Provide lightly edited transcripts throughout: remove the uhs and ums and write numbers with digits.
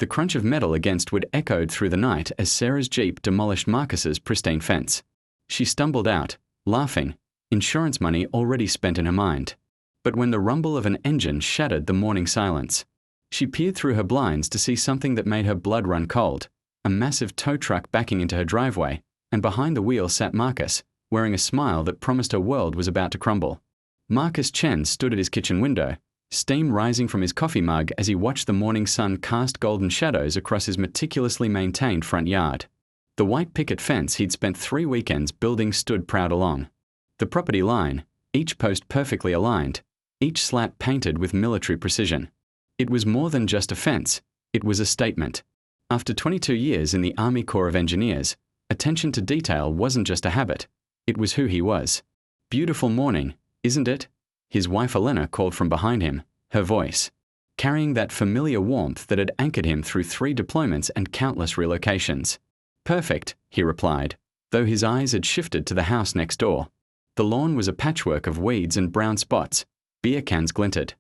The crunch of metal against wood echoed through the night as Sarah's Jeep demolished Marcus's pristine fence. She stumbled out, laughing, insurance money already spent in her mind. But when the rumble of an engine shattered the morning silence, she peered through her blinds to see something that made her blood run cold, a massive tow truck backing into her driveway, and behind the wheel sat Marcus, wearing a smile that promised her world was about to crumble. Marcus Chen stood at his kitchen window, steam rising from his coffee mug as he watched the morning sun cast golden shadows across his meticulously maintained front yard. The white picket fence he'd spent 3 weekends building stood proud along. The property line, each post perfectly aligned, each slat painted with military precision. It was more than just a fence, it was a statement. After 22 years in the Army Corps of Engineers, attention to detail wasn't just a habit, it was who he was. "Beautiful morning, isn't it?" His wife Elena called from behind him, her voice carrying that familiar warmth that had anchored him through 3 deployments and countless relocations. "Perfect," he replied, though his eyes had shifted to the house next door. The lawn was a patchwork of weeds and brown spots, beer cans glinted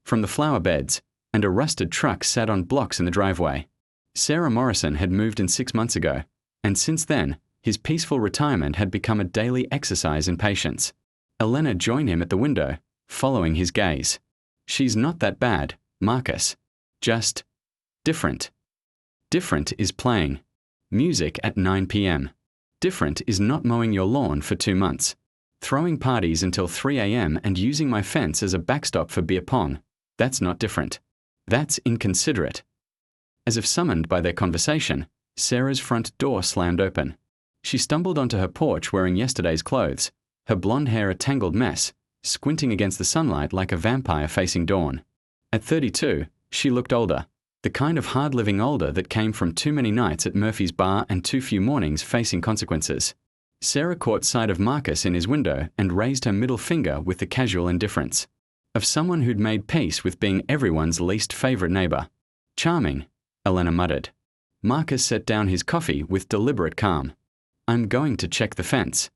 from the flower beds, and a rusted truck sat on blocks in the driveway. Sarah Morrison had moved in 6 months ago, and since then, his peaceful retirement had become a daily exercise in patience. Elena joined him at the window, following his gaze. "She's not that bad, Marcus. Just different. Different is playing music at 9 p.m. Different is not mowing your lawn for 2 months, throwing parties until 3 a.m. and using my fence as a backstop for beer pong. That's not different. That's inconsiderate." As if summoned by their conversation, Sarah's front door slammed open. She stumbled onto her porch wearing yesterday's clothes, her blonde hair a tangled mess, squinting against the sunlight like a vampire facing dawn. At 32, she looked older, the kind of hard-living older that came from too many nights at Murphy's Bar and too few mornings facing consequences. Sarah caught sight of Marcus in his window and raised her middle finger with the casual indifference of someone who'd made peace with being everyone's least favorite neighbor. "Charming," Elena muttered. Marcus set down his coffee with deliberate calm. "I'm going to check the fence."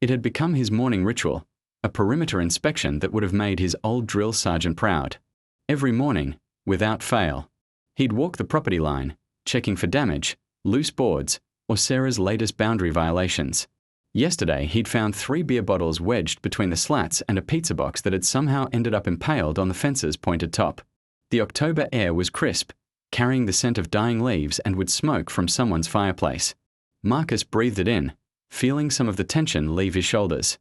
It had become his morning ritual, a perimeter inspection that would have made his old drill sergeant proud. Every morning, without fail, he'd walk the property line, checking for damage, loose boards, or Sarah's latest boundary violations. Yesterday, he'd found 3 beer bottles wedged between the slats and a pizza box that had somehow ended up impaled on the fence's pointed top. The October air was crisp, carrying the scent of dying leaves and would smoke from someone's fireplace. Marcus breathed it in, feeling some of the tension leave his shoulders.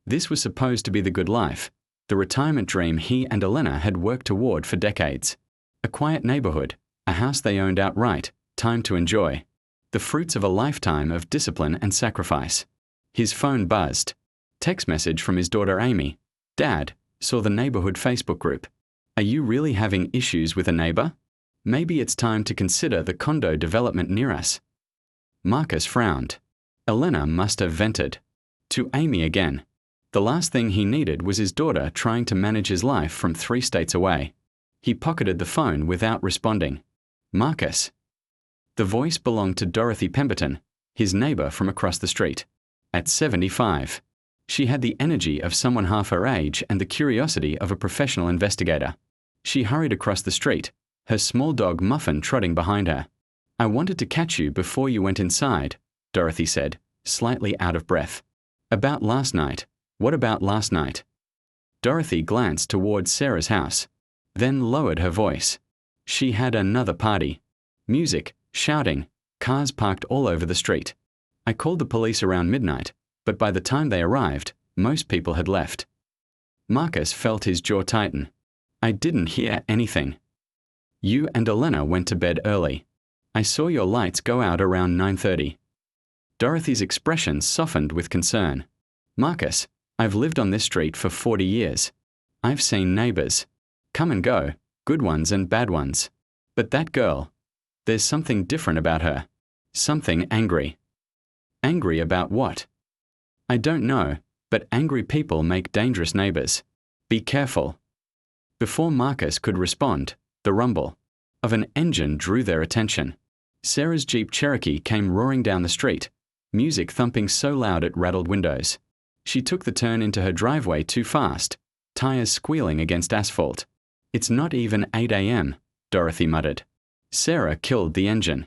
This was supposed to be the good life, the retirement dream he and Elena had worked toward for decades. A quiet neighborhood, a house they owned outright, time to enjoy. The fruits of a lifetime of discipline and sacrifice. His phone buzzed. Text message from his daughter Amy. "Dad, saw the neighborhood Facebook group. Are you really having issues with a neighbor? Maybe it's time to consider the condo development near us." Marcus frowned. Elena must have vented. To Amy again. The last thing he needed was his daughter trying to manage his life from 3 states away. He pocketed the phone without responding. "Marcus." The voice belonged to Dorothy Pemberton, his neighbor from across the street. At 75. She had the energy of someone half her age and the curiosity of a professional investigator. She hurried across the street, her small dog Muffin trotting behind her. "I wanted to catch you before you went inside," Dorothy said, slightly out of breath. "About last night. What about last night?" Dorothy glanced towards Sarah's house, then lowered her voice. She had another party. Music, shouting, cars parked all over the street. "I called the police around midnight, but by the time they arrived, most people had left." Marcus felt his jaw tighten. "I didn't hear anything." "You and Elena went to bed early. I saw your lights go out around 9:30. Dorothy's expression softened with concern. "Marcus, I've lived on this street for 40 years. I've seen neighbors come and go, good ones and bad ones. But that girl, there's something different about her. Something angry." "Angry about what?" "I don't know, but angry people make dangerous neighbors. Be careful." Before Marcus could respond, the rumble of an engine drew their attention. Sarah's Jeep Cherokee came roaring down the street, music thumping so loud it rattled windows. She took the turn into her driveway too fast, tires squealing against asphalt. "It's not even 8 a.m., Dorothy muttered. Sarah killed the engine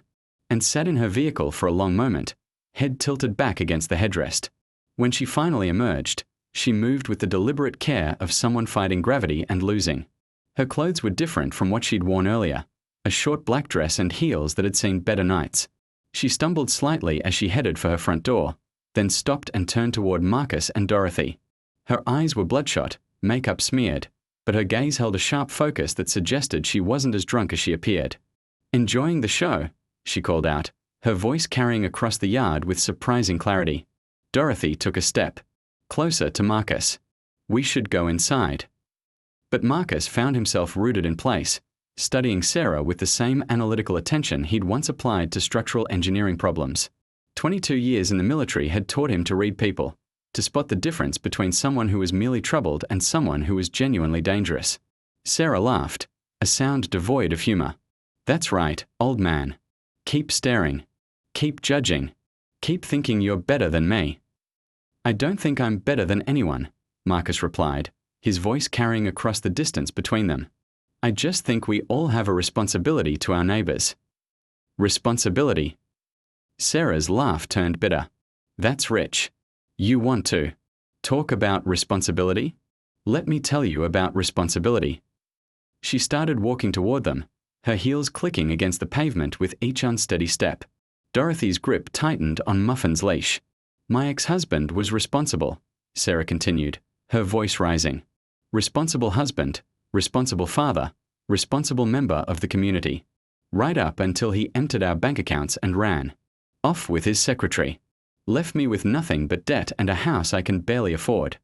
and sat in her vehicle for a long moment, head tilted back against the headrest. When she finally emerged, she moved with the deliberate care of someone fighting gravity and losing. Her clothes were different from what she'd worn earlier, a short black dress and heels that had seen better nights. She stumbled slightly as she headed for her front door, then stopped and turned toward Marcus and Dorothy. Her eyes were bloodshot, makeup smeared, but her gaze held a sharp focus that suggested she wasn't as drunk as she appeared. "Enjoying the show?" she called out, her voice carrying across the yard with surprising clarity. Dorothy took a step closer to Marcus. "We should go inside." But Marcus found himself rooted in place, studying Sarah with the same analytical attention he'd once applied to structural engineering problems. 22 years in the military had taught him to read people, to spot the difference between someone who was merely troubled and someone who was genuinely dangerous. Sarah laughed, a sound devoid of humor. "That's right, old man. Keep staring. Keep judging. Keep thinking you're better than me." "I don't think I'm better than anyone," Marcus replied, his voice carrying across the distance between them. "I just think we all have a responsibility to our neighbors." Responsibility? Sarah's laugh turned bitter. "That's rich. You want to talk about responsibility? Let me tell you about responsibility." She started walking toward them, her heels clicking against the pavement with each unsteady step. Dorothy's grip tightened on Muffin's leash. "My ex-husband was responsible," Sarah continued, her voice rising. "Responsible husband, responsible father, responsible member of the community. Right up until he emptied our bank accounts and ran off with his secretary. Left me with nothing but debt and a house I can barely afford."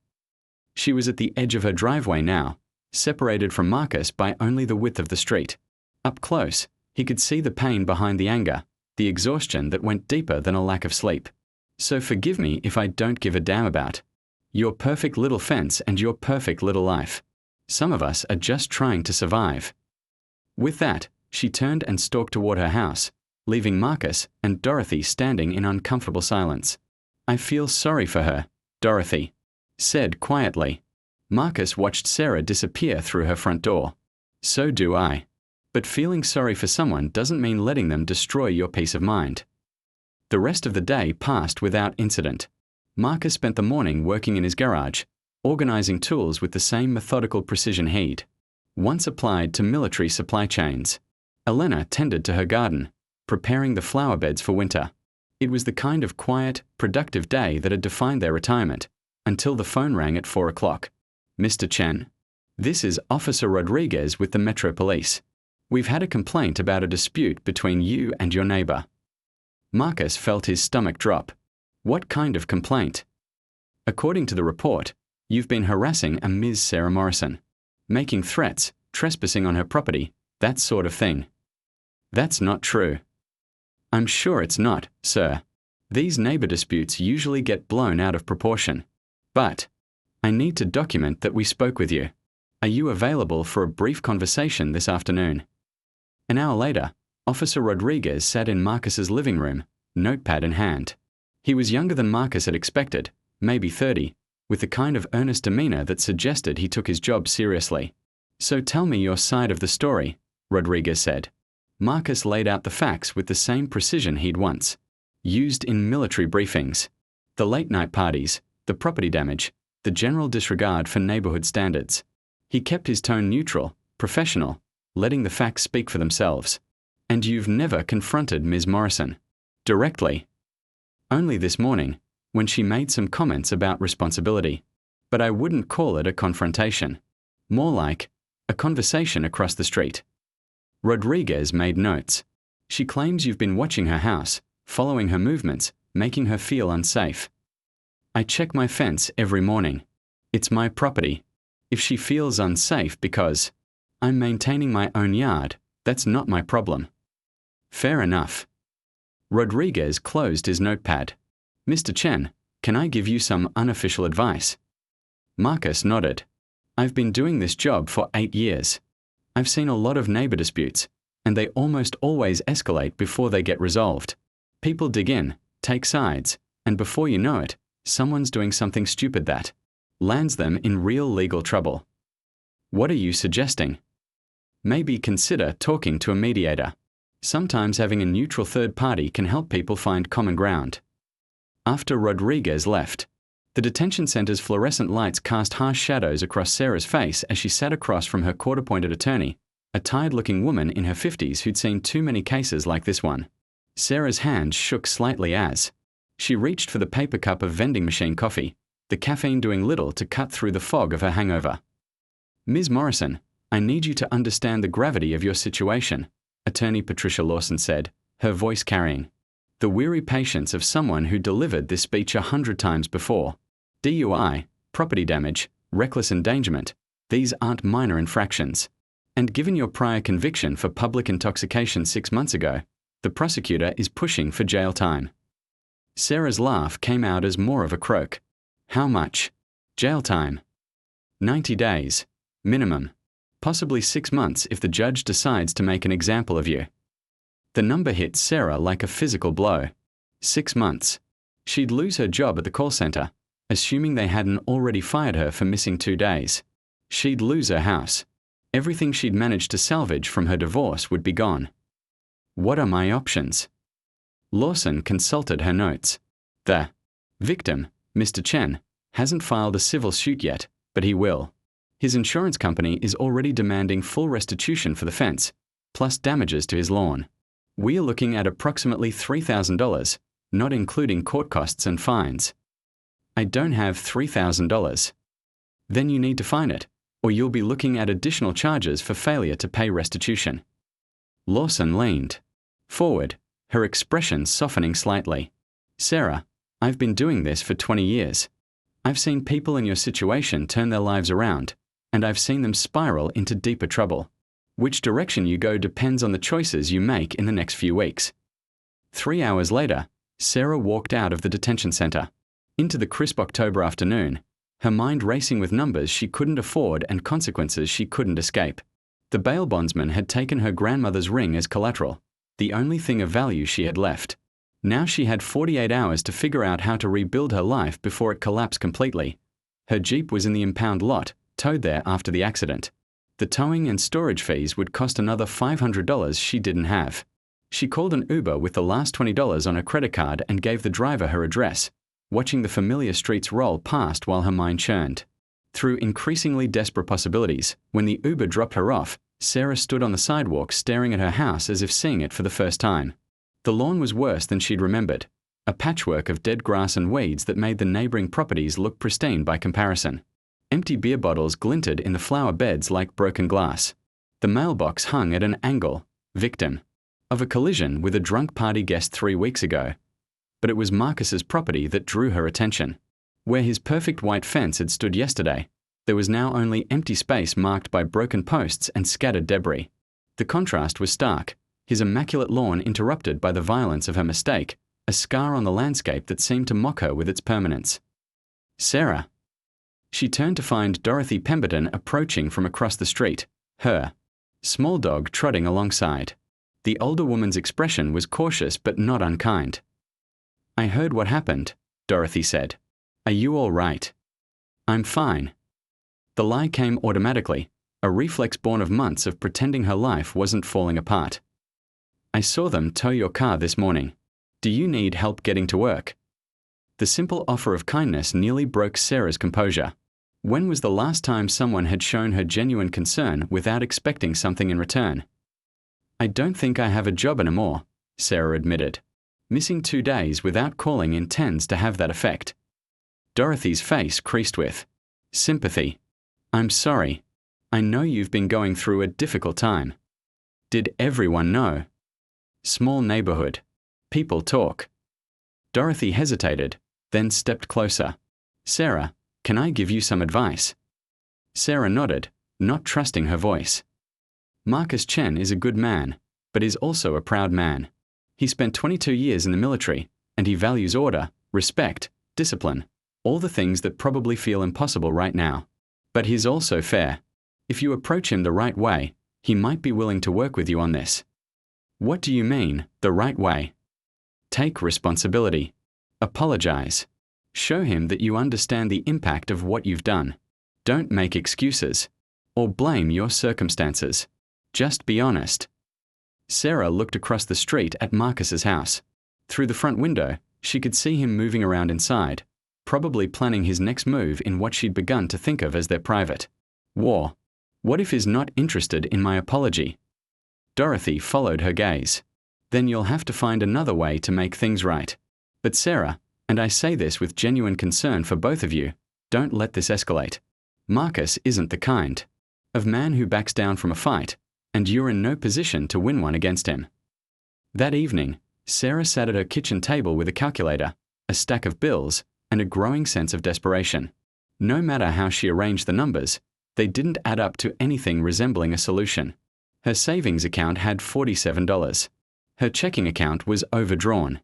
She was at the edge of her driveway now, separated from Marcus by only the width of the street. Up close, he could see the pain behind the anger, the exhaustion that went deeper than a lack of sleep. "So forgive me if I don't give a damn about your perfect little fence and your perfect little life. Some of us are just trying to survive." With that, she turned and stalked toward her house, leaving Marcus and Dorothy standing in uncomfortable silence. "I feel sorry for her," Dorothy said quietly. Marcus watched Sarah disappear through her front door. "So do I. But feeling sorry for someone doesn't mean letting them destroy your peace of mind." The rest of the day passed without incident. Marcus spent the morning working in his garage, organizing tools with the same methodical precision he'd once applied to military supply chains. Elena tended to her garden, preparing the flower beds for winter. It was the kind of quiet, productive day that had defined their retirement, until the phone rang at 4 o'clock. "Mr. Chen, this is Officer Rodriguez with the Metro Police. We've had a complaint about a dispute between you and your neighbor." Marcus felt his stomach drop. "What kind of complaint?" "According to the report, you've been harassing a Ms. Sarah Morrison, making threats, trespassing on her property, that sort of thing." "That's not true." "I'm sure it's not, sir. These neighbor disputes usually get blown out of proportion. But I need to document that we spoke with you. Are you available for a brief conversation this afternoon?" An hour later, Officer Rodriguez sat in Marcus's living room, notepad in hand. He was younger than Marcus had expected, maybe 30, with the kind of earnest demeanor that suggested he took his job seriously. "So tell me your side of the story," Rodriguez said. Marcus laid out the facts with the same precision he'd once used in military briefings. The late-night parties, the property damage, the general disregard for neighborhood standards. He kept his tone neutral, professional, letting the facts speak for themselves. "And you've never confronted Ms. Morrison directly?" "Only this morning, when she made some comments about responsibility. But I wouldn't call it a confrontation. More like a conversation across the street." Rodriguez made notes. "She claims you've been watching her house, following her movements, making her feel unsafe." "I check my fence every morning. It's my property. If she feels unsafe because I'm maintaining my own yard, that's not my problem." "Fair enough." Rodriguez closed his notepad. "Mr. Chen, can I give you some unofficial advice?" Marcus nodded. "I've been doing this job for 8 years. I've seen a lot of neighbor disputes, and they almost always escalate before they get resolved. People dig in, take sides, and before you know it, someone's doing something stupid that lands them in real legal trouble. What are you suggesting?" "Maybe consider talking to a mediator." Sometimes having a neutral third party can help people find common ground. After Rodriguez left, the detention center's fluorescent lights cast harsh shadows across Sarah's face as she sat across from her court-appointed attorney, a tired-looking woman in her 50s who'd seen too many cases like this one. Sarah's hand shook slightly as she reached for the paper cup of vending machine coffee, the caffeine doing little to cut through the fog of her hangover. "Ms. Morrison, I need you to understand the gravity of your situation," Attorney Patricia Lawson said, her voice carrying the weary patience of someone who delivered this speech 100 times before. DUI, property damage, reckless endangerment, these aren't minor infractions. And given your prior conviction for public intoxication 6 months ago, the prosecutor is pushing for jail time. Sarah's laugh came out as more of a croak. "How much?" "Jail time. 90 days. Minimum. Possibly 6 months if the judge decides to make an example of you." The number hit Sarah like a physical blow. 6 months. She'd lose her job at the call center, assuming they hadn't already fired her for missing 2 days. She'd lose her house. Everything she'd managed to salvage from her divorce would be gone. What are my options? Lawson consulted her notes. The victim, Mr. Chen, hasn't filed a civil suit yet, but he will. His insurance company is already demanding full restitution for the fence, plus damages to his lawn. We are looking at approximately $3,000, not including court costs and fines. I don't have $3,000. Then you need to find it, or you'll be looking at additional charges for failure to pay restitution. Lawson leaned forward, her expression softening slightly. "Sarah, I've been doing this for 20 years. I've seen people in your situation turn their lives around, and I've seen them spiral into deeper trouble. Which direction you go depends on the choices you make in the next few weeks." 3 hours later, Sarah walked out of the detention center, into the crisp October afternoon, her mind racing with numbers she couldn't afford and consequences she couldn't escape. The bail bondsman had taken her grandmother's ring as collateral, the only thing of value she had left. Now she had 48 hours to figure out how to rebuild her life before it collapsed completely. Her Jeep was in the impound lot, towed there after the accident. The towing and storage fees would cost another $500 she didn't have. She called an Uber with the last $20 on her credit card and gave the driver her address, watching the familiar streets roll past while her mind churned. Through increasingly desperate possibilities, when the Uber dropped her off, Sarah stood on the sidewalk staring at her house as if seeing it for the first time. The lawn was worse than she'd remembered, a patchwork of dead grass and weeds that made the neighboring properties look pristine by comparison. Empty beer bottles glinted in the flower beds like broken glass. The mailbox hung at an angle, victim of a collision with a drunk party guest 3 weeks ago. But it was Marcus's property that drew her attention. Where his perfect white fence had stood yesterday, there was now only empty space marked by broken posts and scattered debris. The contrast was stark, his immaculate lawn interrupted by the violence of her mistake, a scar on the landscape that seemed to mock her with its permanence. "Sarah." She turned to find Dorothy Pemberton approaching from across the street, her small dog trotting alongside. The older woman's expression was cautious but not unkind. "I heard what happened," Dorothy said. "Are you all right?" "I'm fine." The lie came automatically, a reflex born of months of pretending her life wasn't falling apart. "I saw them tow your car this morning. Do you need help getting to work?" The simple offer of kindness nearly broke Sarah's composure. When was the last time someone had shown her genuine concern without expecting something in return? "I don't think I have a job anymore," Sarah admitted. Missing 2 days without calling intends to have that effect. Dorothy's face creased with sympathy. "I'm sorry. I know you've been going through a difficult time." Did everyone know? Small neighborhood. People talk. Dorothy hesitated, then stepped closer. "Sarah, can I give you some advice?" Sarah nodded, not trusting her voice. "Marcus Chen is a good man, but is also a proud man. He spent 22 years in the military, and he values order, respect, discipline, all the things that probably feel impossible right now. But he's also fair. If you approach him the right way, he might be willing to work with you on this." "What do you mean, the right way?" "Take responsibility. Apologize. Show him that you understand the impact of what you've done. Don't make excuses or blame your circumstances. Just be honest." Sarah looked across the street at Marcus's house. Through the front window, she could see him moving around inside, probably planning his next move in what she'd begun to think of as their private war. What if he's not interested in my apology? Dorothy followed her gaze. Then you'll have to find another way to make things right. But Sarah, and I say this with genuine concern for both of you, don't let this escalate. Marcus isn't the kind of man who backs down from a fight, and you're in no position to win one against him. That evening, Sarah sat at her kitchen table with a calculator, a stack of bills, and a growing sense of desperation. No matter how she arranged the numbers, they didn't add up to anything resembling a solution. Her savings account had $47. Her checking account was overdrawn.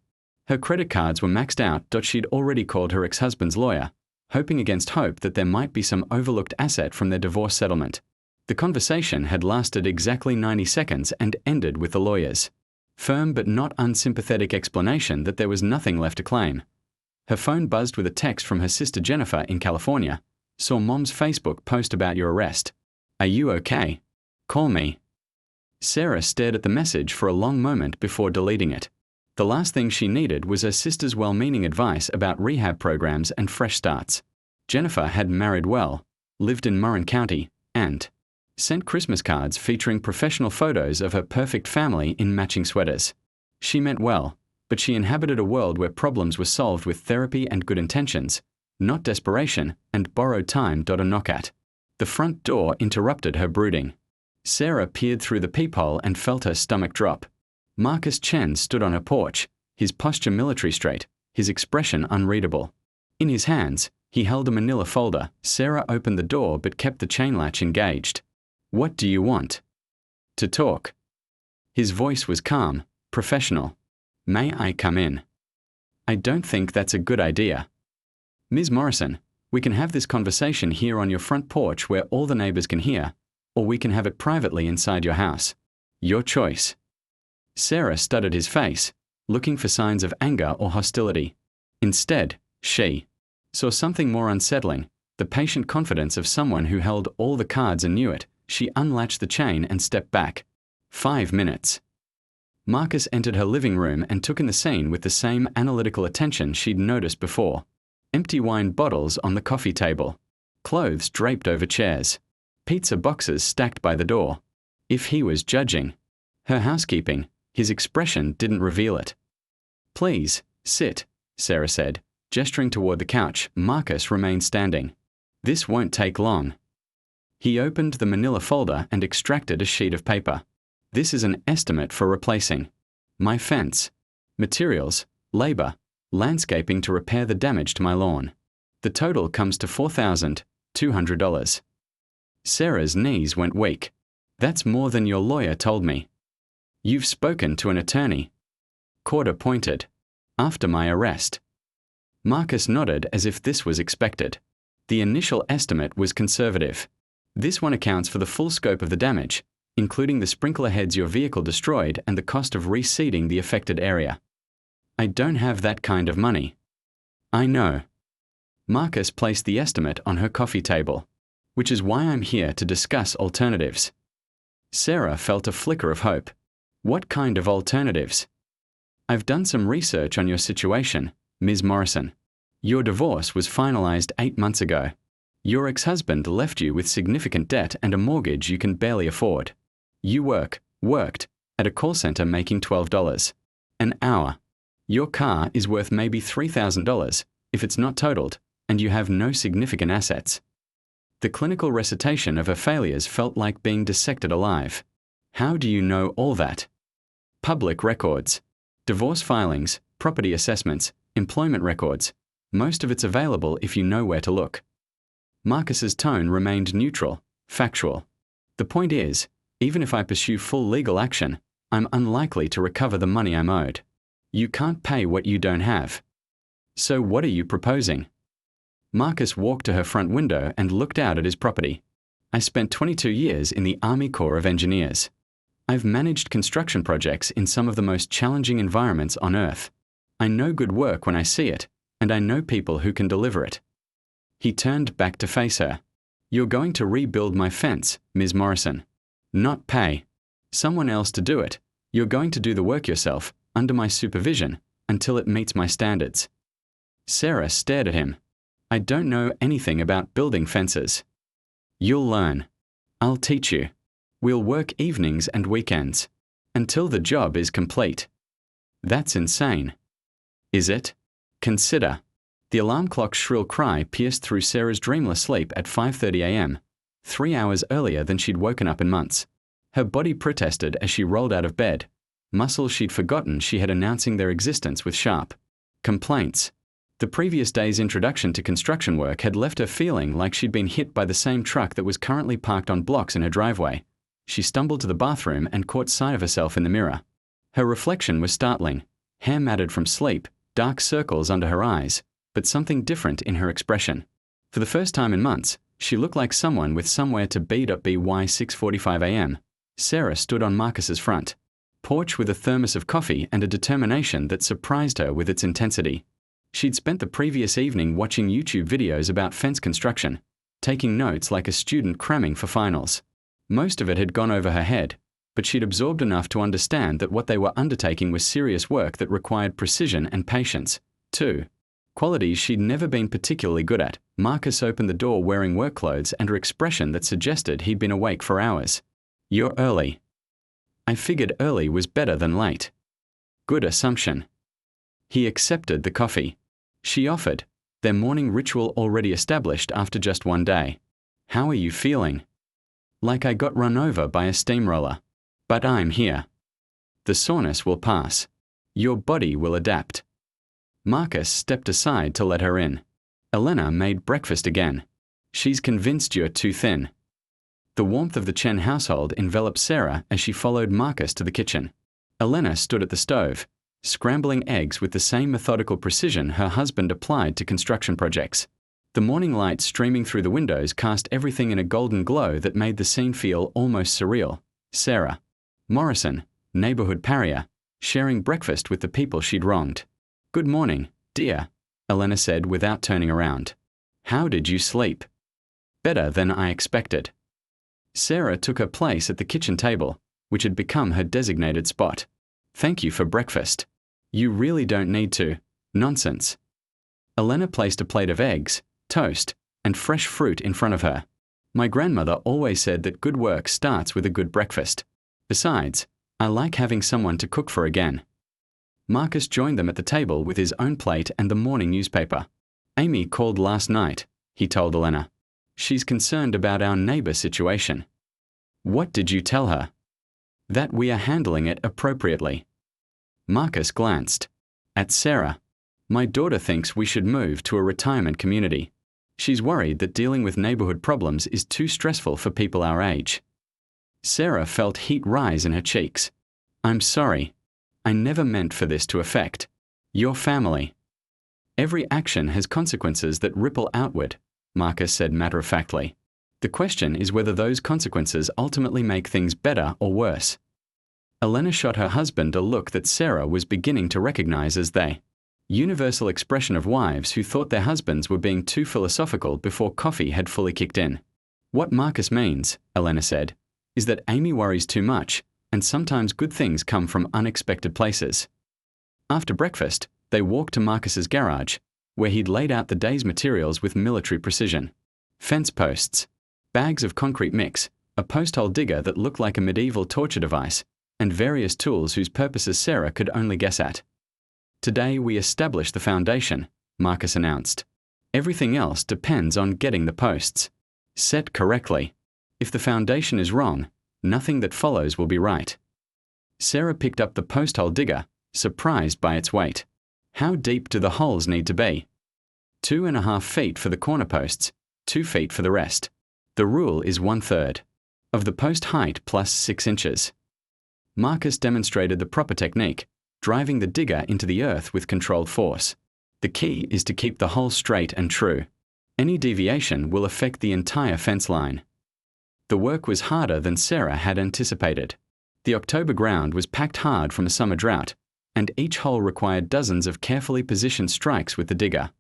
Her credit cards were maxed out. She'd already called her ex-husband's lawyer, hoping against hope that there might be some overlooked asset from their divorce settlement. The conversation had lasted exactly 90 seconds and ended with the lawyer's firm but not unsympathetic explanation that there was nothing left to claim. Her phone buzzed with a text from her sister Jennifer in California. Saw Mom's Facebook post about your arrest. Are you okay? Call me. Sarah stared at the message for a long moment before deleting it. The last thing she needed was her sister's well-meaning advice about rehab programs and fresh starts. Jennifer had married well, lived in Marin County, and sent Christmas cards featuring professional photos of her perfect family in matching sweaters. She meant well, but she inhabited a world where problems were solved with therapy and good intentions, not desperation and borrowed time. A knock at the front door interrupted her brooding. Sarah peered through the peephole and felt her stomach drop. Marcus Chen stood on her porch, his posture military straight, his expression unreadable. In his hands, he held a manila folder. Sarah opened the door but kept the chain latch engaged. What do you want? To talk. His voice was calm, professional. May I come in? I don't think that's a good idea. Ms. Morrison, we can have this conversation here on your front porch where all the neighbors can hear, or we can have it privately inside your house. Your choice. Sarah studied his face, looking for signs of anger or hostility. Instead, she saw something more unsettling, the patient confidence of someone who held all the cards and knew it. She unlatched the chain and stepped back. 5 minutes. Marcus entered her living room and took in the scene with the same analytical attention she'd noticed before. Empty wine bottles on the coffee table. Clothes draped over chairs. Pizza boxes stacked by the door. If he was judging her housekeeping, his expression didn't reveal it. Please, sit, Sarah said, gesturing toward the couch. Marcus remained standing. This won't take long. He opened the manila folder and extracted a sheet of paper. This is an estimate for replacing my fence, materials, labor, landscaping to repair the damage to my lawn. The total comes to $4,200. Sarah's knees went weak. That's more than your lawyer told me. You've spoken to an attorney. Court appointed. After my arrest. Marcus nodded as if this was expected. The initial estimate was conservative. This one accounts for the full scope of the damage, including the sprinkler heads your vehicle destroyed and the cost of reseeding the affected area. I don't have that kind of money. I know. Marcus placed the estimate on her coffee table, which is why I'm here to discuss alternatives. Sarah felt a flicker of hope. What kind of alternatives? I've done some research on your situation, Ms. Morrison. Your divorce was finalized 8 months ago. Your ex-husband left you with significant debt and a mortgage you can barely afford. You worked, at a call center making $12 an hour. Your car is worth maybe $3,000 if it's not totaled, and you have no significant assets. The clinical recitation of her failures felt like being dissected alive. How do you know all that? Public records. Divorce filings, property assessments, employment records. Most of it's available if you know where to look. Marcus's tone remained neutral, factual. The point is, even if I pursue full legal action, I'm unlikely to recover the money I'm owed. You can't pay what you don't have. So what are you proposing? Marcus walked to her front window and looked out at his property. I spent 22 years in the Army Corps of Engineers. I've managed construction projects in some of the most challenging environments on Earth. I know good work when I see it, and I know people who can deliver it. He turned back to face her. You're going to rebuild my fence, Ms. Morrison. Not pay someone else to do it, You're going to do the work yourself, under my supervision, until it meets my standards. Sarah stared at him. I don't know anything about building fences. You'll learn. I'll teach you. We'll work evenings and weekends. Until the job is complete. That's insane. Is it? Consider. The alarm clock's shrill cry pierced through Sarah's dreamless sleep at 5:30 a.m., 3 hours earlier than she'd woken up in months. Her body protested as she rolled out of bed, muscles she'd forgotten she had announcing their existence with sharp complaints. The previous day's introduction to construction work had left her feeling like she'd been hit by the same truck that was currently parked on blocks in her driveway. She stumbled to the bathroom and caught sight of herself in the mirror. Her reflection was startling, hair matted from sleep, dark circles under her eyes, but something different in her expression. For the first time in months, she looked like someone with somewhere to be. By 6:45 a.m., Sarah stood on Marcus's front porch with a thermos of coffee and a determination that surprised her with its intensity. She'd spent the previous evening watching YouTube videos about fence construction, taking notes like a student cramming for finals. Most of it had gone over her head, but she'd absorbed enough to understand that what they were undertaking was serious work that required precision and patience, too. Qualities she'd never been particularly good at. Marcus opened the door wearing work clothes and an expression that suggested he'd been awake for hours. You're early. I figured early was better than late. Good assumption. He accepted the coffee. She offered, their morning ritual already established after just one day. How are you feeling? Like I got run over by a steamroller. But I'm here. The soreness will pass. Your body will adapt. Marcus stepped aside to let her in. Elena made breakfast again. She's convinced you're too thin. The warmth of the Chen household enveloped Sarah as she followed Marcus to the kitchen. Elena stood at the stove, scrambling eggs with the same methodical precision her husband applied to construction projects. The morning light streaming through the windows cast everything in a golden glow that made the scene feel almost surreal. Sarah. Morrison, neighborhood pariah, sharing breakfast with the people she'd wronged. Good morning, dear, Elena said without turning around. How did you sleep? Better than I expected. Sarah took her place at the kitchen table, which had become her designated spot. Thank you for breakfast. You really don't need to. Nonsense. Elena placed a plate of eggs, toast, and fresh fruit in front of her. My grandmother always said that good work starts with a good breakfast. Besides, I like having someone to cook for again. Marcus joined them at the table with his own plate and the morning newspaper. Amy called last night, he told Elena. She's concerned about our neighbor situation. What did you tell her? That we are handling it appropriately. Marcus glanced at Sarah. My daughter thinks we should move to a retirement community. She's worried that dealing with neighborhood problems is too stressful for people our age. Sarah felt heat rise in her cheeks. I'm sorry. I never meant for this to affect your family. Every action has consequences that ripple outward, Marcus said matter-of-factly. The question is whether those consequences ultimately make things better or worse. Elena shot her husband a look that Sarah was beginning to recognize as the universal expression of wives who thought their husbands were being too philosophical before coffee had fully kicked in. What Marcus means, Elena said, is that Amy worries too much, and sometimes good things come from unexpected places. After breakfast, they walked to Marcus's garage, where he'd laid out the day's materials with military precision. Fence posts, bags of concrete mix, a post-hole digger that looked like a medieval torture device, and various tools whose purposes Sarah could only guess at. Today we establish the foundation, Marcus announced. Everything else depends on getting the posts set correctly. If the foundation is wrong, nothing that follows will be right. Sarah picked up the post-hole digger, surprised by its weight. How deep do the holes need to be? 2.5 feet for the corner posts, 2 feet for the rest. The rule is 1/3 of the post height plus 6 inches. Marcus demonstrated the proper technique, driving the digger into the earth with controlled force. The key is to keep the hole straight and true. Any deviation will affect the entire fence line. The work was harder than Sarah had anticipated. The October ground was packed hard from a summer drought, and each hole required dozens of carefully positioned strikes with the digger.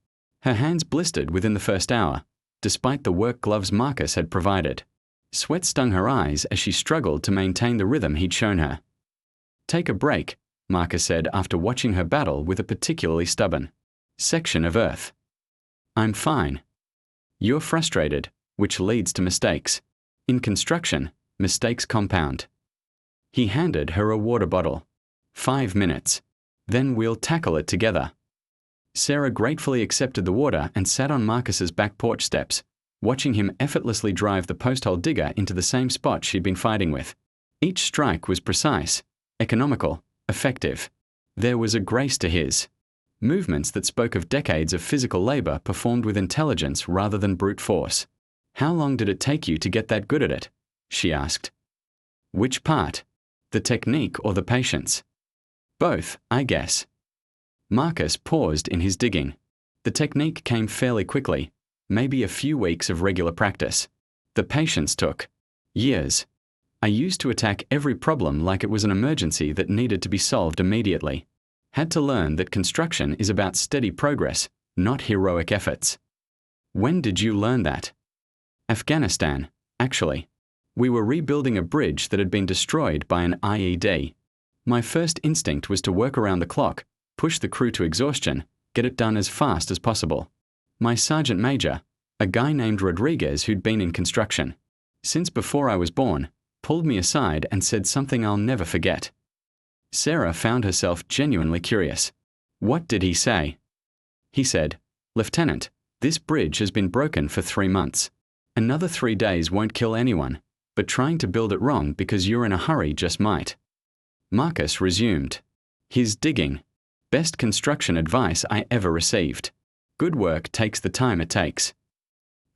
Her hands blistered within the first hour, despite the work gloves Marcus had provided. Sweat stung her eyes as she struggled to maintain the rhythm he'd shown her. Take a break, Marcus said after watching her battle with a particularly stubborn section of earth. I'm fine. You're frustrated, which leads to mistakes. In construction, mistakes compound. He handed her a water bottle. 5 minutes. Then we'll tackle it together. Sarah gratefully accepted the water and sat on Marcus's back porch steps, watching him effortlessly drive the post-hole digger into the same spot she'd been fighting with. Each strike was precise, economical, effective. There was a grace to his movements that spoke of decades of physical labor performed with intelligence rather than brute force. How long did it take you to get that good at it? She asked. Which part? The technique or the patience? Both, I guess. Marcus paused in his digging. The technique came fairly quickly, maybe a few weeks of regular practice. The patience took years. I used to attack every problem like it was an emergency that needed to be solved immediately. Had to learn that construction is about steady progress, not heroic efforts. When did you learn that? Afghanistan, actually. We were rebuilding a bridge that had been destroyed by an IED. My first instinct was to work around the clock, push the crew to exhaustion, get it done as fast as possible. My sergeant major, a guy named Rodriguez who'd been in construction since before I was born, pulled me aside and said something I'll never forget. Sarah found herself genuinely curious. What did he say? He said, Lieutenant, this bridge has been broken for 3 months. Another 3 days won't kill anyone, but trying to build it wrong because you're in a hurry just might. Marcus resumed his digging. Best construction advice I ever received. Good work takes the time it takes.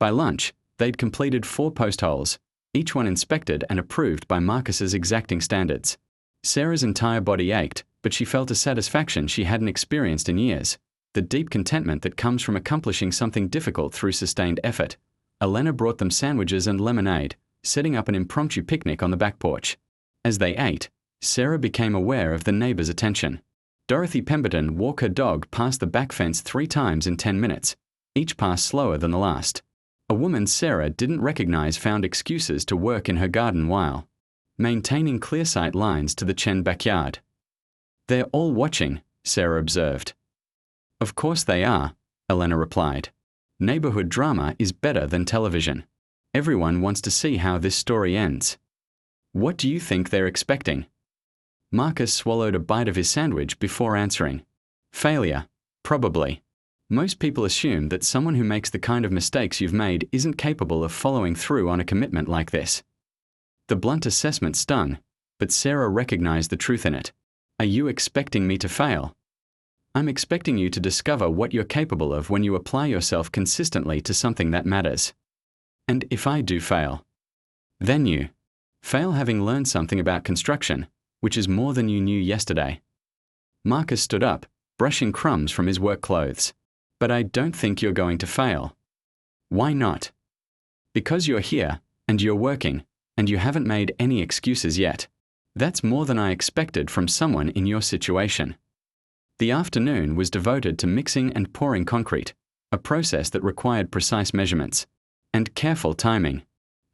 By lunch, they'd completed 4 post holes, each one inspected and approved by Marcus's exacting standards. Sarah's entire body ached, but she felt a satisfaction she hadn't experienced in years, the deep contentment that comes from accomplishing something difficult through sustained effort. Elena brought them sandwiches and lemonade, setting up an impromptu picnic on the back porch. As they ate, Sarah became aware of the neighbor's attention. Dorothy Pemberton walked her dog past the back fence 3 times in 10 minutes, each pass slower than the last. A woman Sarah didn't recognize found excuses to work in her garden while maintaining clear sight lines to the Chen backyard. They're all watching, Sarah observed. Of course they are, Elena replied. Neighborhood drama is better than television. Everyone wants to see how this story ends. What do you think they're expecting? Marcus swallowed a bite of his sandwich before answering. Failure, probably. Most people assume that someone who makes the kind of mistakes you've made isn't capable of following through on a commitment like this. The blunt assessment stung, but Sarah recognized the truth in it. Are you expecting me to fail? I'm expecting you to discover what you're capable of when you apply yourself consistently to something that matters. And if I do fail, then you fail having learned something about construction, which is more than you knew yesterday. Marcus stood up, brushing crumbs from his work clothes. But I don't think you're going to fail. Why not? Because you're here, and you're working, and you haven't made any excuses yet. That's more than I expected from someone in your situation. The afternoon was devoted to mixing and pouring concrete, a process that required precise measurements and careful timing.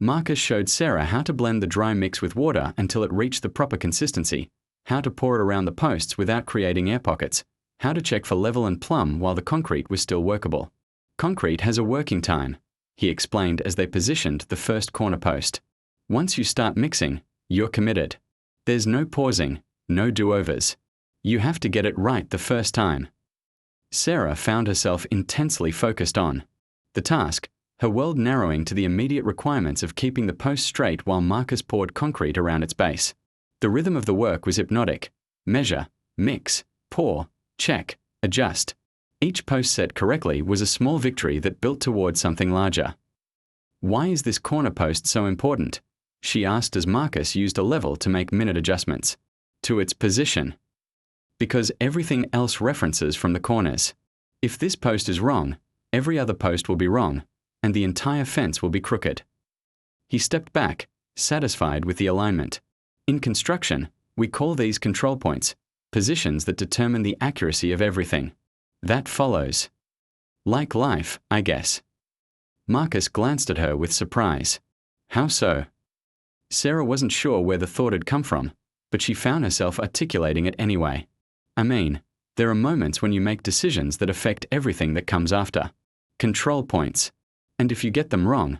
Marcus showed Sarah how to blend the dry mix with water until it reached the proper consistency, how to pour it around the posts without creating air pockets, how to check for level and plumb while the concrete was still workable. Concrete has a working time, he explained as they positioned the first corner post. Once you start mixing, you're committed. There's no pausing, no do-overs. You have to get it right the first time. Sarah found herself intensely focused on the task, her world narrowing to the immediate requirements of keeping the post straight while Marcus poured concrete around its base. The rhythm of the work was hypnotic. Measure, mix, pour, check, adjust. Each post set correctly was a small victory that built towards something larger. Why is this corner post so important? She asked as Marcus used a level to make minute adjustments. To its position. Because everything else references from the corners. If this post is wrong, every other post will be wrong, and the entire fence will be crooked. He stepped back, satisfied with the alignment. In construction, we call these control points, positions that determine the accuracy of everything. That follows. Like life, I guess. Marcus glanced at her with surprise. How so? Sarah wasn't sure where the thought had come from, but she found herself articulating it anyway. I mean, there are moments when you make decisions that affect everything that comes after. Control points. And if you get them wrong,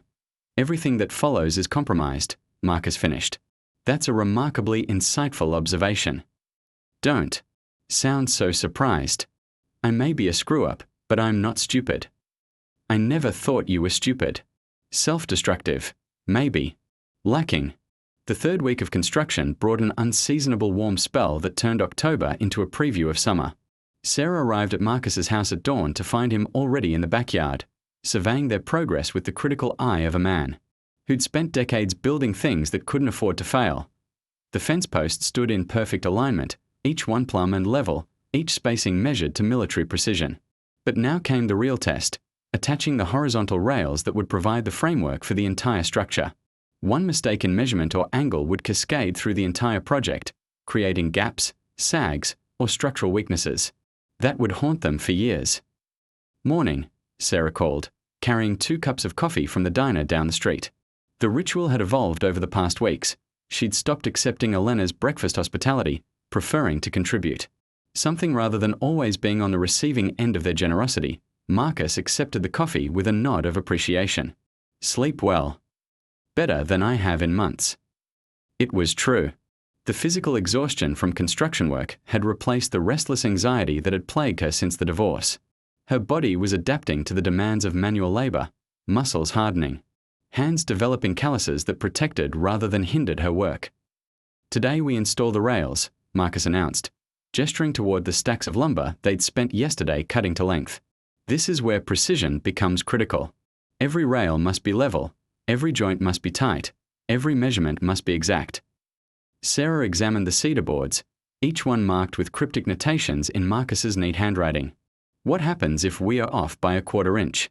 everything that follows is compromised, Marcus finished. That's a remarkably insightful observation. Don't sound so surprised. I may be a screw-up, but I'm not stupid. I never thought you were stupid. Self-destructive, maybe. Lacking. The third week of construction brought an unseasonable warm spell that turned October into a preview of summer. Sarah arrived at Marcus's house at dawn to find him already in the backyard, surveying their progress with the critical eye of a man who'd spent decades building things that couldn't afford to fail. The fence posts stood in perfect alignment, each one plumb and level, each spacing measured to military precision. But now came the real test, attaching the horizontal rails that would provide the framework for the entire structure. One mistake in measurement or angle would cascade through the entire project, creating gaps, sags, or structural weaknesses that would haunt them for years. Morning, Sarah called, carrying 2 cups of coffee from the diner down the street. The ritual had evolved over the past weeks. She'd stopped accepting Elena's breakfast hospitality, preferring to contribute. Something rather than always being on the receiving end of their generosity, Marcus accepted the coffee with a nod of appreciation. Sleep well. Better than I have in months. It was true. The physical exhaustion from construction work had replaced the restless anxiety that had plagued her since the divorce. Her body was adapting to the demands of manual labor, muscles hardening, hands developing calluses that protected rather than hindered her work. Today we install the rails, Marcus announced, gesturing toward the stacks of lumber they'd spent yesterday cutting to length. This is where precision becomes critical. Every rail must be level, every joint must be tight, every measurement must be exact. Sarah examined the cedar boards, each one marked with cryptic notations in Marcus's neat handwriting. What happens if we are off by a 1/4 inch?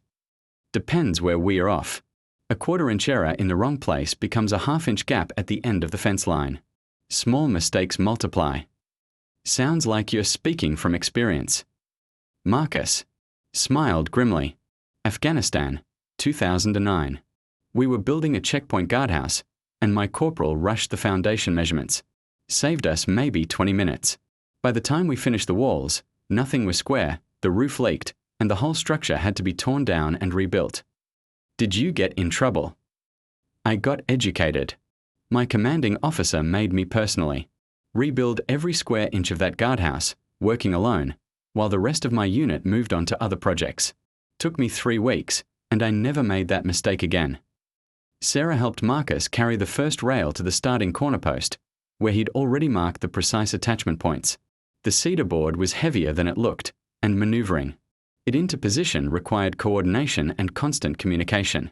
Depends where we are off. A 1/4 inch error in the wrong place becomes a 1/2 inch gap at the end of the fence line. Small mistakes multiply. Sounds like you're speaking from experience. Marcus smiled grimly. Afghanistan, 2009. We were building a checkpoint guardhouse, and my corporal rushed the foundation measurements. Saved us maybe 20 minutes. By the time we finished the walls, nothing was square, the roof leaked, and the whole structure had to be torn down and rebuilt. Did you get in trouble? I got educated. My commanding officer made me personally rebuild every square inch of that guardhouse, working alone, while the rest of my unit moved on to other projects. Took me 3 weeks, and I never made that mistake again. Sarah helped Marcus carry the first rail to the starting corner post, where he'd already marked the precise attachment points. The cedar board was heavier than it looked, and maneuvering it into position required coordination and constant communication.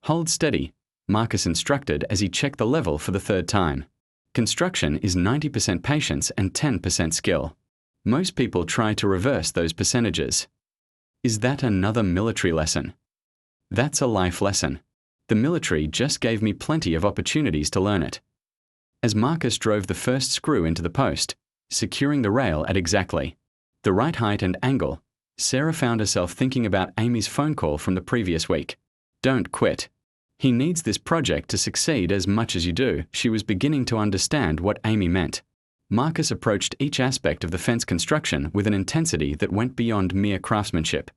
Hold steady, Marcus instructed as he checked the level for the 3rd time. Construction is 90% patience and 10% skill. Most people try to reverse those percentages. Is that another military lesson? That's a life lesson. The military just gave me plenty of opportunities to learn it. As Marcus drove the first screw into the post, securing the rail at exactly the right height and angle, Sarah found herself thinking about Amy's phone call from the previous week. Don't quit. He needs this project to succeed as much as you do. She was beginning to understand what Amy meant. Marcus approached each aspect of the fence construction with an intensity that went beyond mere craftsmanship.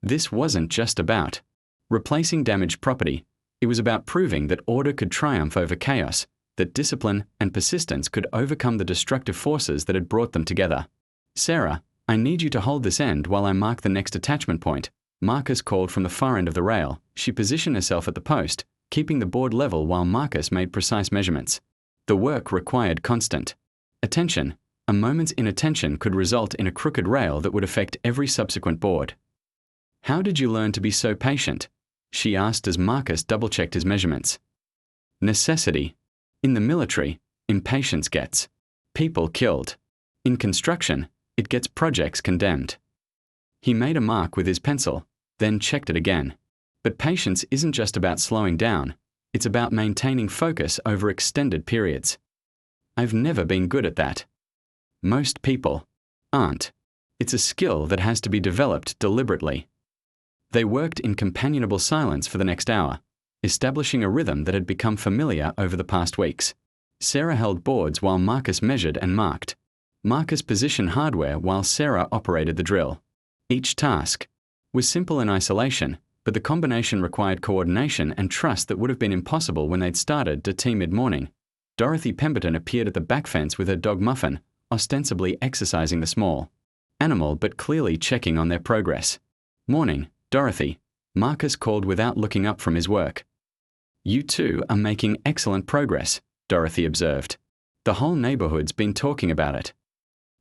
This wasn't just about replacing damaged property. It was about proving that order could triumph over chaos, that discipline and persistence could overcome the destructive forces that had brought them together. Sarah, I need you to hold this end while I mark the next attachment point, Marcus called from the far end of the rail. She positioned herself at the post, keeping the board level while Marcus made precise measurements. The work required constant attention. A moment's inattention could result in a crooked rail that would affect every subsequent board. How did you learn to be so patient? She asked as Marcus double-checked his measurements. Necessity. In the military, impatience gets people killed. In construction, it gets projects condemned. He made a mark with his pencil, then checked it again. But patience isn't just about slowing down, it's about maintaining focus over extended periods. I've never been good at that. Most people aren't. It's a skill that has to be developed deliberately. They worked in companionable silence for the next hour, establishing a rhythm that had become familiar over the past weeks. Sarah held boards while Marcus measured and marked. Marcus positioned hardware while Sarah operated the drill. Each task was simple in isolation, but the combination required coordination and trust that would have been impossible when they'd started to tea mid-morning. Dorothy Pemberton appeared at the back fence with her dog Muffin, ostensibly exercising the small animal but clearly checking on their progress. "Morning, Dorothy," Marcus called without looking up from his work. "You two are making excellent progress," Dorothy observed. "The whole neighborhood's been talking about it."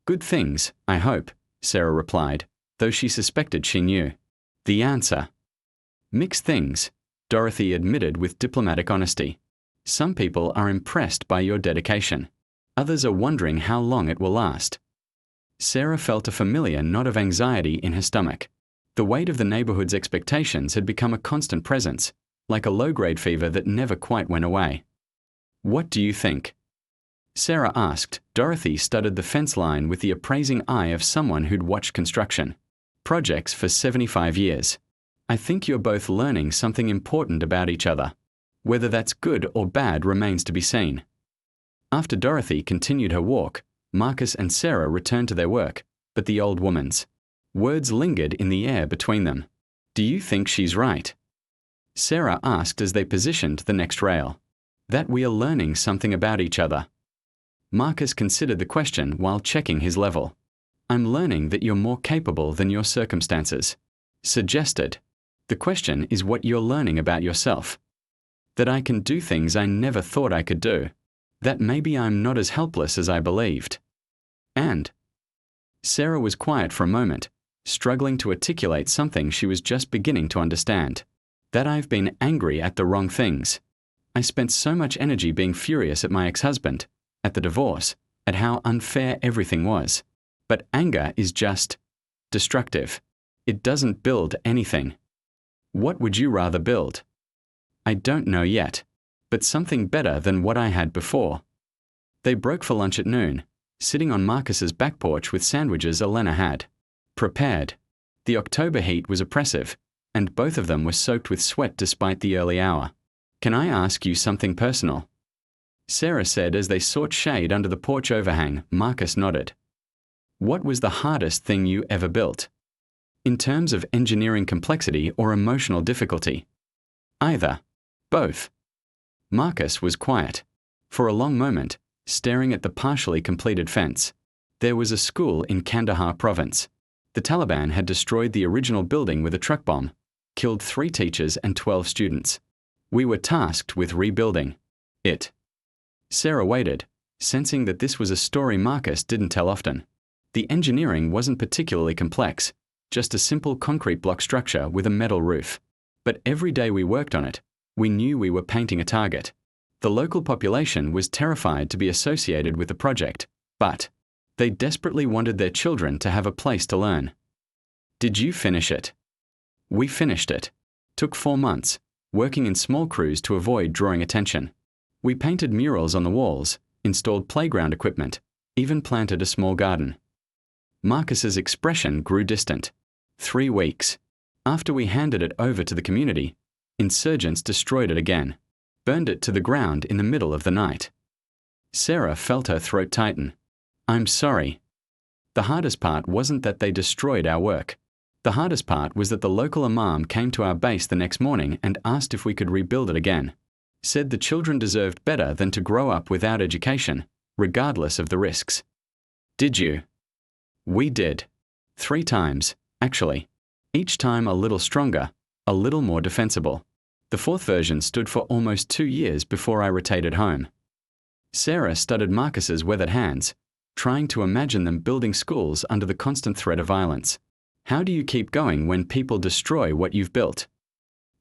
"Good things, I hope," Sarah replied, though she suspected she knew the answer. "Mixed things," Dorothy admitted with diplomatic honesty. "Some people are impressed by your dedication. Others are wondering how long it will last." Sarah felt a familiar knot of anxiety in her stomach. The weight of the neighborhood's expectations had become a constant presence, like a low-grade fever that never quite went away. "What do you think?" Sarah asked. Dorothy studied the fence line with the appraising eye of someone who'd watched construction projects for 75 years. "I think you're both learning something important about each other. Whether that's good or bad remains to be seen." After Dorothy continued her walk, Marcus and Sarah returned to their work, but the old woman's words lingered in the air between them. "Do you think she's right?" Sarah asked as they positioned the next rail. "That we are learning something about each other." Marcus considered the question while checking his level. "I'm learning that you're more capable than your circumstances." Suggested. "The question is what you're learning about yourself." "That I can do things I never thought I could do. That maybe I'm not as helpless as I believed." And Sarah was quiet for a moment, struggling to articulate something she was just beginning to understand. "That I've been angry at the wrong things. I spent so much energy being furious at my ex-husband, at the divorce, at how unfair everything was. But anger is just destructive. It doesn't build anything." "What would you rather build?" "I don't know yet, but something better than what I had before." They broke for lunch at noon, sitting on Marcus's back porch with sandwiches Elena had prepared. The October heat was oppressive, and both of them were soaked with sweat despite the early hour. "Can I ask you something personal?" Sarah said as they sought shade under the porch overhang. Marcus nodded. "What was the hardest thing you ever built? In terms of engineering complexity or emotional difficulty?" "Either." "Both." Marcus was quiet for a long moment, staring at the partially completed fence. There was a school in Kandahar province. The Taliban had destroyed the original building with a truck bomb, killed 3 teachers and 12 students. We were tasked with rebuilding it. Sarah waited, sensing that this was a story Marcus didn't tell often. The engineering wasn't particularly complex, just a simple concrete block structure with a metal roof. But every day we worked on it, we knew we were painting a target. The local population was terrified to be associated with the project, but they desperately wanted their children to have a place to learn. "Did you finish it?" "We finished it. Took 4 months, working in small crews to avoid drawing attention. We painted murals on the walls, installed playground equipment, even planted a small garden." Marcus's expression grew distant. 3 weeks. After we handed it over to the community, insurgents destroyed it again, burned it to the ground in the middle of the night. Sarah felt her throat tighten. "I'm sorry." "The hardest part wasn't that they destroyed our work. The hardest part was that the local imam came to our base the next morning and asked if we could rebuild it again. Said the children deserved better than to grow up without education, regardless of the risks." "Did you?" "We did. 3 times, actually. Each time a little stronger, a little more defensible. The 4th version stood for almost 2 years before I rotated home." Sarah studied Marcus's weathered hands, trying to imagine them building schools under the constant threat of violence. "How do you keep going when people destroy what you've built?"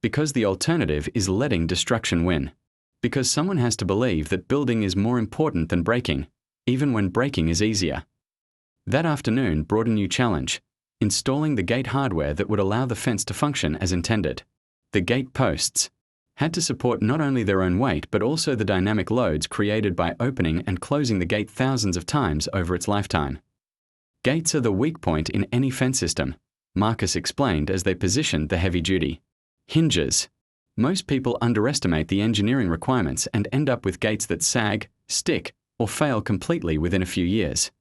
"Because the alternative is letting destruction win. Because someone has to believe that building is more important than breaking, even when breaking is easier." That afternoon brought a new challenge: installing the gate hardware that would allow the fence to function as intended. The gate posts had to support not only their own weight but also the dynamic loads created by opening and closing the gate thousands of times over its lifetime. "Gates are the weak point in any fence system," Marcus explained as they positioned the heavy-duty hinges. "Most people underestimate the engineering requirements and end up with gates that sag, stick, or fail completely within a few years.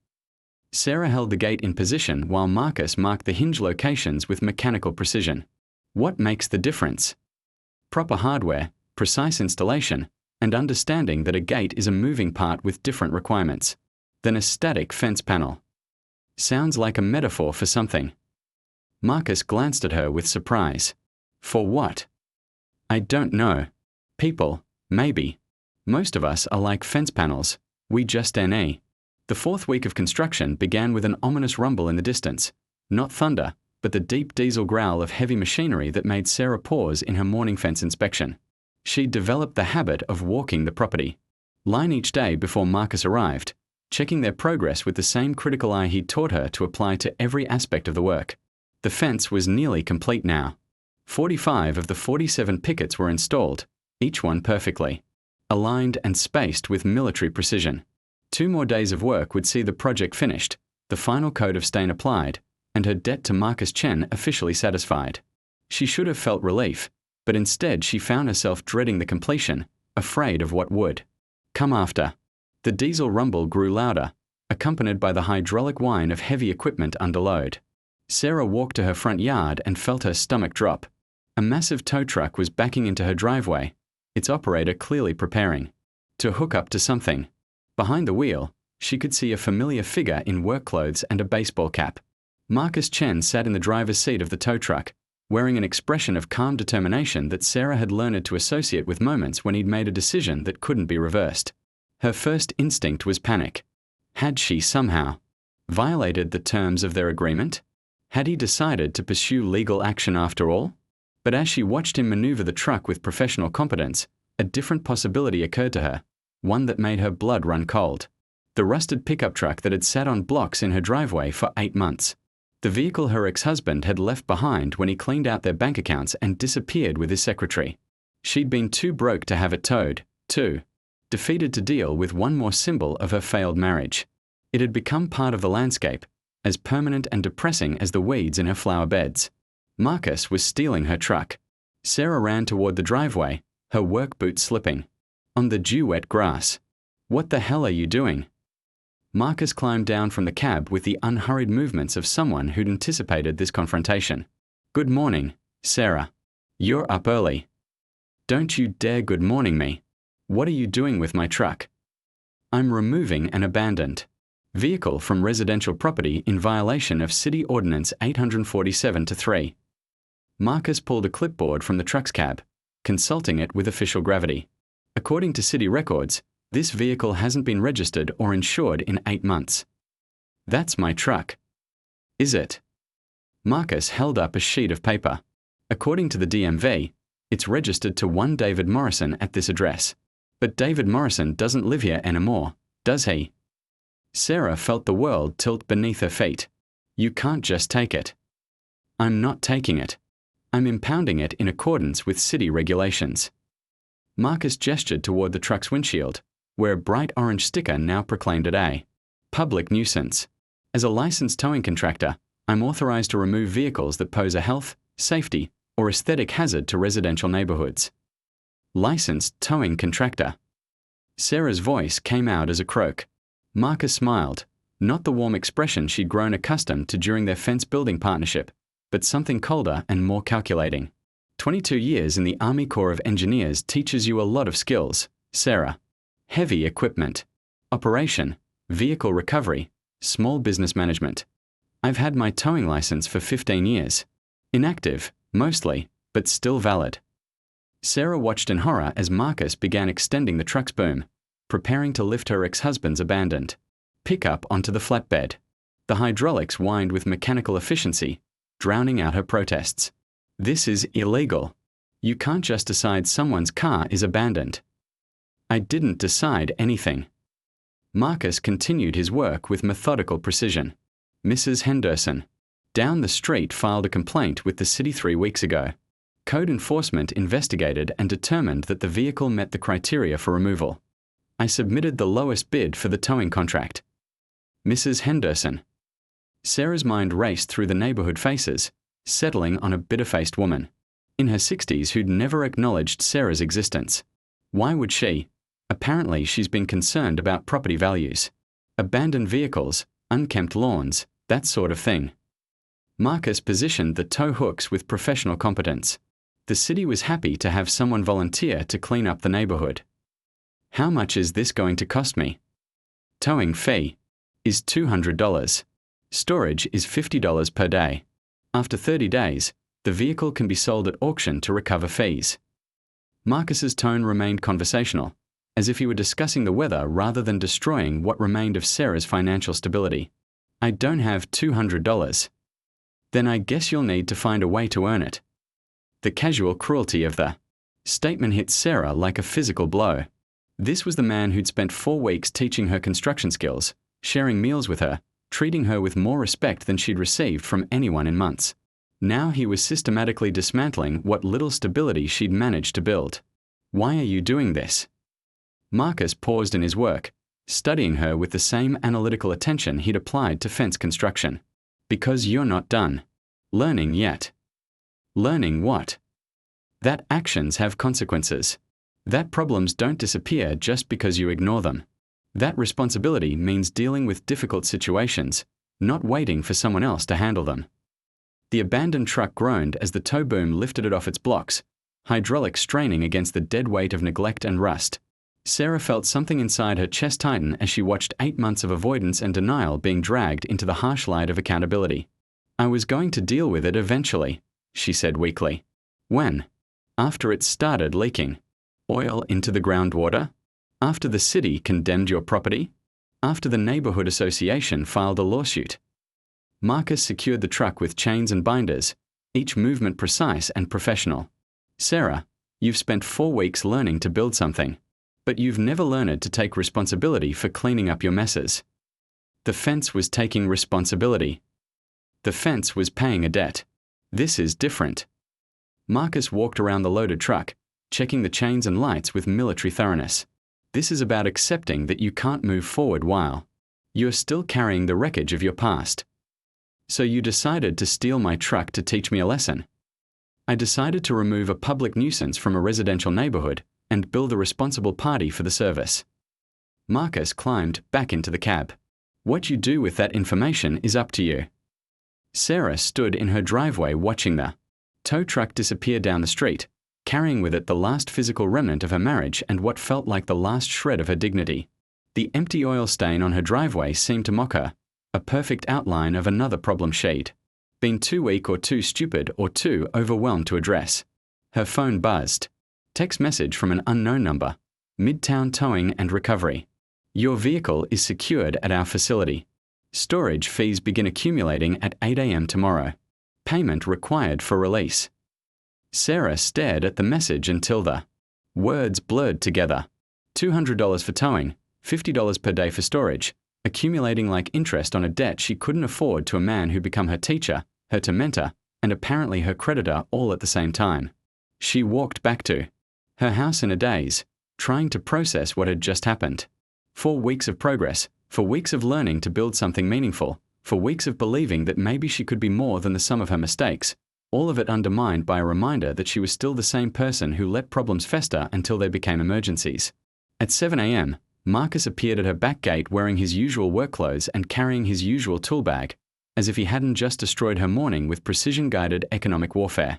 Sarah held the gate in position while Marcus marked the hinge locations with mechanical precision. What makes the difference? Proper hardware, precise installation, and understanding that a gate is a moving part with different requirements than a static fence panel. Sounds like a metaphor for something. Marcus glanced at her with surprise. For what? I don't know. People, maybe. Most of us are like fence panels. We just NA. The fourth week of construction began with an ominous rumble in the distance. Not thunder, but the deep diesel growl of heavy machinery that made Sarah pause in her morning fence inspection. She'd developed the habit of walking the property. Line each day before Marcus arrived, checking their progress with the same critical eye he'd taught her to apply to every aspect of the work. The fence was nearly complete now. 45 of the 47 pickets were installed, each one perfectly aligned and spaced with military precision. 2 more days of work would see the project finished, the final coat of stain applied, and her debt to Marcus Chen officially satisfied. She should have felt relief, but instead she found herself dreading the completion, afraid of what would come after. The diesel rumble grew louder, accompanied by the hydraulic whine of heavy equipment under load. Sarah walked to her front yard and felt her stomach drop. A massive tow truck was backing into her driveway, its operator clearly preparing to hook up to something. Behind the wheel, she could see a familiar figure in work clothes and a baseball cap. Marcus Chen sat in the driver's seat of the tow truck, wearing an expression of calm determination that Sarah had learned to associate with moments when he'd made a decision that couldn't be reversed. Her first instinct was panic. Had she somehow violated the terms of their agreement? Had he decided to pursue legal action after all? But as she watched him maneuver the truck with professional competence, a different possibility occurred to her, one that made her blood run cold. The rusted pickup truck that had sat on blocks in her driveway for 8 months. The vehicle her ex-husband had left behind when he cleaned out their bank accounts and disappeared with his secretary. She'd been too broke to have it towed, too defeated to deal with one more symbol of her failed marriage. It had become part of the landscape, as permanent and depressing as the weeds in her flower beds. Marcus was stealing her truck. Sarah ran toward the driveway, her work boots slipping on the dew-wet grass. What the hell are you doing? Marcus climbed down from the cab with the unhurried movements of someone who'd anticipated this confrontation. Good morning, Sarah. You're up early. Don't you dare good morning me. What are you doing with my truck? I'm removing an abandoned vehicle from residential property in violation of City Ordinance 847-3. Marcus pulled a clipboard from the truck's cab, consulting it with official gravity. According to city records, this vehicle hasn't been registered or insured in 8 months. That's my truck. Is it? Marcus held up a sheet of paper. According to the DMV, it's registered to one David Morrison at this address. But David Morrison doesn't live here anymore, does he? Sarah felt the world tilt beneath her feet. You can't just take it. I'm not taking it. I'm impounding it in accordance with city regulations. Marcus gestured toward the truck's windshield, where a bright orange sticker now proclaimed it a public nuisance. As a licensed towing contractor, I'm authorized to remove vehicles that pose a health, safety, or aesthetic hazard to residential neighborhoods. Licensed towing contractor. Sarah's voice came out as a croak. Marcus smiled, not the warm expression she'd grown accustomed to during their fence-building partnership, but something colder and more calculating. 22 years in the Army Corps of Engineers teaches you a lot of skills, Sarah. Heavy equipment, operation, vehicle recovery, small business management. I've had my towing license for 15 years. Inactive, mostly, but still valid. Sarah watched in horror as Marcus began extending the truck's boom, preparing to lift her ex-husband's abandoned pickup onto the flatbed. The hydraulics whined with mechanical efficiency, drowning out her protests. This is illegal. You can't just decide someone's car is abandoned. I didn't decide anything. Marcus continued his work with methodical precision. Mrs. Henderson, down the street, filed a complaint with the city 3 weeks ago. Code enforcement investigated and determined that the vehicle met the criteria for removal. I submitted the lowest bid for the towing contract. Mrs. Henderson. Sarah's mind raced through the neighborhood faces, settling on a bitter-faced woman in her 60s who'd never acknowledged Sarah's existence. Why would she, Apparently, she's been concerned about property values. Abandoned vehicles, unkempt lawns, that sort of thing. Marcus positioned the tow hooks with professional competence. The city was happy to have someone volunteer to clean up the neighborhood. How much is this going to cost me? Towing fee is $200. Storage is $50 per day. After 30 days, the vehicle can be sold at auction to recover fees. Marcus's tone remained conversational, as if he were discussing the weather rather than destroying what remained of Sarah's financial stability. I don't have $200. Then I guess you'll need to find a way to earn it. The casual cruelty of the statement hit Sarah like a physical blow. This was the man who'd spent 4 weeks teaching her construction skills, sharing meals with her, treating her with more respect than she'd received from anyone in months. Now he was systematically dismantling what little stability she'd managed to build. Why are you doing this? Marcus paused in his work, studying her with the same analytical attention he'd applied to fence construction. Because you're not done learning yet. Learning what? That actions have consequences. That problems don't disappear just because you ignore them. That responsibility means dealing with difficult situations, not waiting for someone else to handle them. The abandoned truck groaned as the tow boom lifted it off its blocks, hydraulics straining against the dead weight of neglect and rust. Sarah felt something inside her chest tighten as she watched 8 months of avoidance and denial being dragged into the harsh light of accountability. I was going to deal with it eventually, she said weakly. When? After it started leaking. Oil into the groundwater? After the city condemned your property? After the neighborhood association filed a lawsuit? Marcus secured the truck with chains and binders, each movement precise and professional. Sarah, you've spent 4 weeks learning to build something, but you've never learned to take responsibility for cleaning up your messes. The fence was taking responsibility. The fence was paying a debt. This is different. Marcus walked around the loaded truck, checking the chains and lights with military thoroughness. This is about accepting that you can't move forward while you're still carrying the wreckage of your past. So you decided to steal my truck to teach me a lesson. I decided to remove a public nuisance from a residential neighborhood and build a responsible party for the service. Marcus climbed back into the cab. What you do with that information is up to you. Sarah stood in her driveway watching the tow truck disappear down the street, carrying with it the last physical remnant of her marriage and what felt like the last shred of her dignity. The empty oil stain on her driveway seemed to mock her, a perfect outline of another problem she'd been too weak or too stupid or too overwhelmed to address. Her phone buzzed. Text message from an unknown number. Midtown Towing and Recovery. Your vehicle is secured at our facility. Storage fees begin accumulating at 8 a.m. tomorrow. Payment required for release. Sarah stared at the message until the words blurred together. $200 for towing, $50 per day for storage, accumulating like interest on a debt she couldn't afford to a man who'd become her teacher, her tormentor, and apparently her creditor all at the same time. She walked back to her house in a daze, trying to process what had just happened. 4 weeks of progress, 4 weeks of learning to build something meaningful, 4 weeks of believing that maybe she could be more than the sum of her mistakes, all of it undermined by a reminder that she was still the same person who let problems fester until they became emergencies. At 7 a.m., Marcus appeared at her back gate wearing his usual work clothes and carrying his usual tool bag, as if he hadn't just destroyed her morning with precision-guided economic warfare.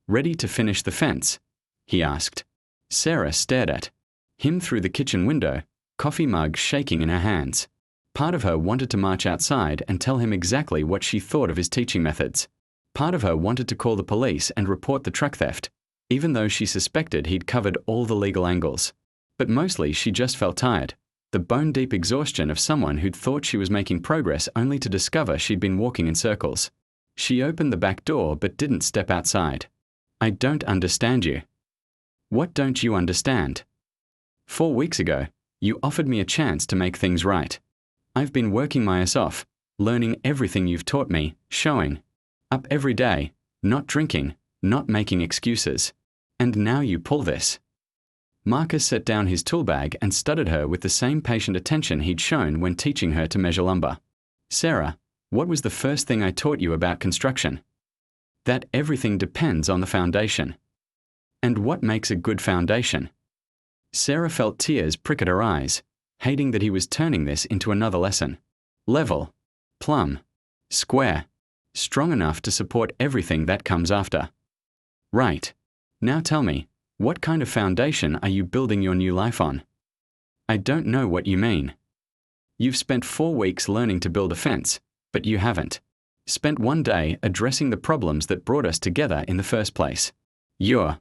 Ready to finish the fence? He asked. Sarah stared at him through the kitchen window, coffee mug shaking in her hands. Part of her wanted to march outside and tell him exactly what she thought of his teaching methods. Part of her wanted to call the police and report the truck theft, even though she suspected he'd covered all the legal angles. But mostly she just felt tired, the bone-deep exhaustion of someone who'd thought she was making progress only to discover she'd been walking in circles. She opened the back door but didn't step outside. I don't understand you. What don't you understand? 4 weeks ago, you offered me a chance to make things right. I've been working my ass off, learning everything you've taught me, showing up every day, not drinking, not making excuses. And now you pull this. Marcus set down his tool bag and studied her with the same patient attention he'd shown when teaching her to measure lumber. Sarah, what was the first thing I taught you about construction? That everything depends on the foundation. And what makes a good foundation? Sarah felt tears prick at her eyes, hating that he was turning this into another lesson. Level, plumb, square, strong enough to support everything that comes after. Right. Now tell me, what kind of foundation are you building your new life on? I don't know what you mean. You've spent 4 weeks learning to build a fence, but you haven't spent one day addressing the problems that brought us together in the first place. You're